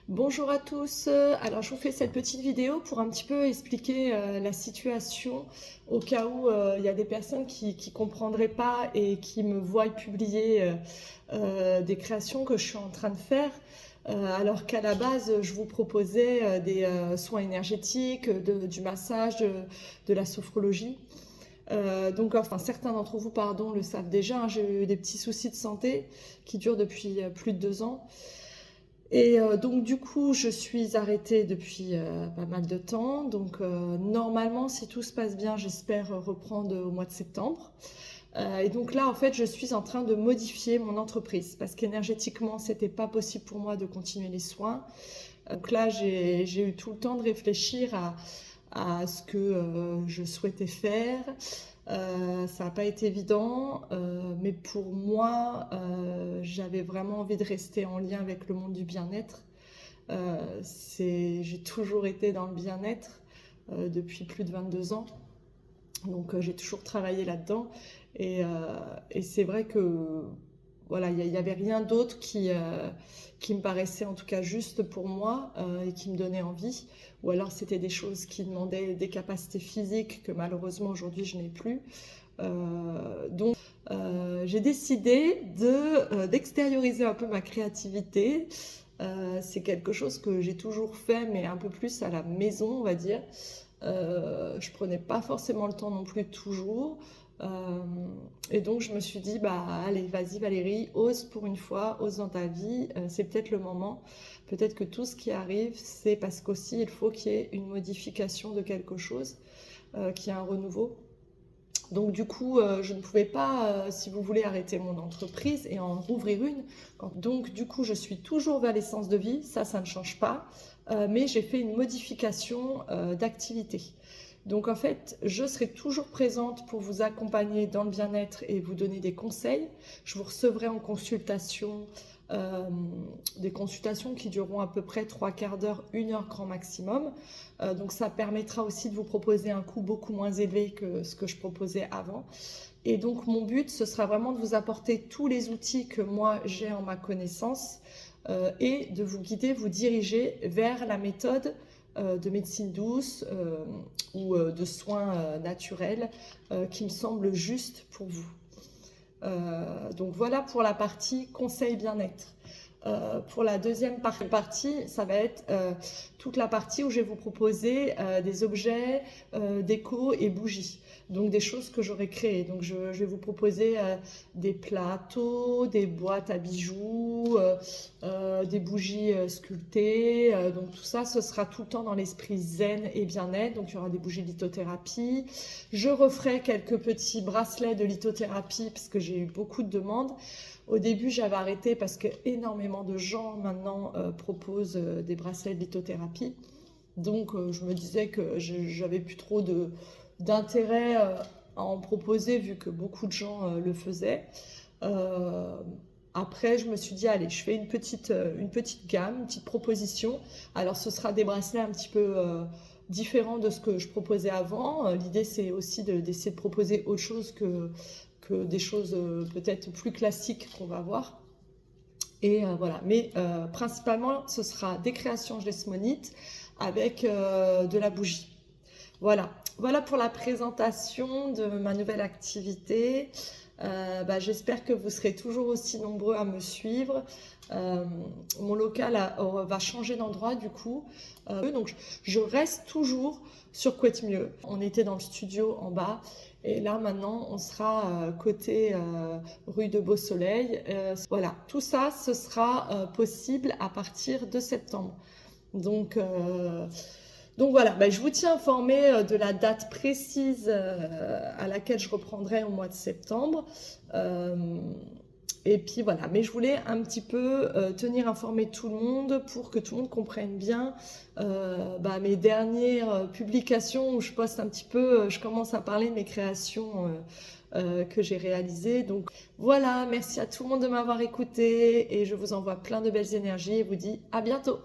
Bonjour à tous. Alors je vous fais cette petite vidéo pour un petit peu expliquer la situation au cas où il y a des personnes qui comprendraient pas et qui me voient publier des créations que je suis en train de faire. Alors qu'à la base, je vous proposais des soins énergétiques, du massage, de la sophrologie. Donc, enfin, certains d'entre vous, pardon, le savent déjà, hein, j'ai eu des petits soucis de santé qui durent depuis plus de 2 ans. Et donc du coup, je suis arrêtée depuis pas mal de temps. Donc normalement, si tout se passe bien, j'espère reprendre au mois de septembre. Et donc là, en fait, je suis en train de modifier mon entreprise parce qu'énergétiquement, c'était pas possible pour moi de continuer les soins. Donc là, j'ai eu tout le temps de réfléchir à ce que je souhaitais faire. Ça n'a pas été évident, mais pour moi, j'avais vraiment envie de rester en lien avec le monde du bien-être. J'ai toujours été dans le bien-être depuis plus de 22 ans, donc j'ai toujours travaillé là-dedans. Et, euh, et c'est vrai que voilà, il n'y avait rien d'autre qui me paraissait en tout cas juste pour moi et qui me donnait envie. Ou alors c'était des choses qui demandaient des capacités physiques que malheureusement aujourd'hui je n'ai plus. Donc j'ai décidé d'extérioriser un peu ma créativité. C'est quelque chose que j'ai toujours fait, mais un peu plus à la maison, on va dire. Je prenais pas forcément le temps non plus toujours. Euh, et donc je me suis dit, bah allez, vas-y Valérie, ose pour une fois, ose dans ta vie, c'est peut-être le moment. Peut-être que tout ce qui arrive, c'est parce qu'aussi il faut qu'il y ait une modification de quelque chose, qu'il y ait un renouveau. Donc du coup, je ne pouvais pas, si vous voulez, arrêter mon entreprise et en rouvrir une. Donc du coup, je suis toujours vers l'essence de vie, ça ne change pas, mais j'ai fait une modification d'activité. Donc en fait, je serai toujours présente pour vous accompagner dans le bien-être et vous donner des conseils. Je vous recevrai en consultation, euh, des consultations qui dureront à peu près 3/4 d'heure, 1 heure grand maximum. Donc ça permettra aussi de vous proposer un coût beaucoup moins élevé que ce que je proposais avant. Et donc mon but, ce sera vraiment de vous apporter tous les outils que moi j'ai en ma connaissance et de vous guider, vous diriger vers la méthode de médecine douce ou de soins naturels qui me semble juste pour vous. Donc voilà pour la partie conseil bien-être. Pour la deuxième partie, ça va être toute la partie où je vais vous proposer des objets, déco et bougies. Donc des choses que j'aurais créées. Donc je vais vous proposer des plateaux, des boîtes à bijoux, des bougies sculptées. Donc tout ça, ce sera tout le temps dans l'esprit zen et bien-être. Donc il y aura des bougies de lithothérapie. Je referai quelques petits bracelets de lithothérapie parce que j'ai eu beaucoup de demandes. Au début, j'avais arrêté parce que énormément de gens maintenant proposent des bracelets de lithothérapie. Donc, je me disais que j'avais plus trop d'intérêt à en proposer vu que beaucoup de gens le faisaient. Euh, Après, je me suis dit, allez, je fais une petite gamme, une petite proposition. Alors, ce sera des bracelets un petit peu différents de ce que je proposais avant. L'idée, c'est aussi d'essayer de proposer autre chose que des choses peut-être plus classiques qu'on va voir. Et voilà, mais principalement, ce sera des créations Jesmonite avec de la bougie. Voilà, voilà pour la présentation de ma nouvelle activité. J'espère que vous serez toujours aussi nombreux à me suivre. Euh, Mon local va changer d'endroit du coup. Donc je reste toujours sur Couette Mieux. On était dans le studio en bas et là maintenant on sera côté rue de Beau Soleil. Voilà, tout ça ce sera possible à partir de septembre. Donc, euh, donc voilà, je vous tiens informé de la date précise à laquelle je reprendrai au mois de septembre. Euh, et puis voilà, mais je voulais un petit peu tenir informé tout le monde pour que tout le monde comprenne bien mes dernières publications où je poste un petit peu, je commence à parler de mes créations que j'ai réalisées. Donc voilà, merci à tout le monde de m'avoir écouté et je vous envoie plein de belles énergies et vous dis à bientôt.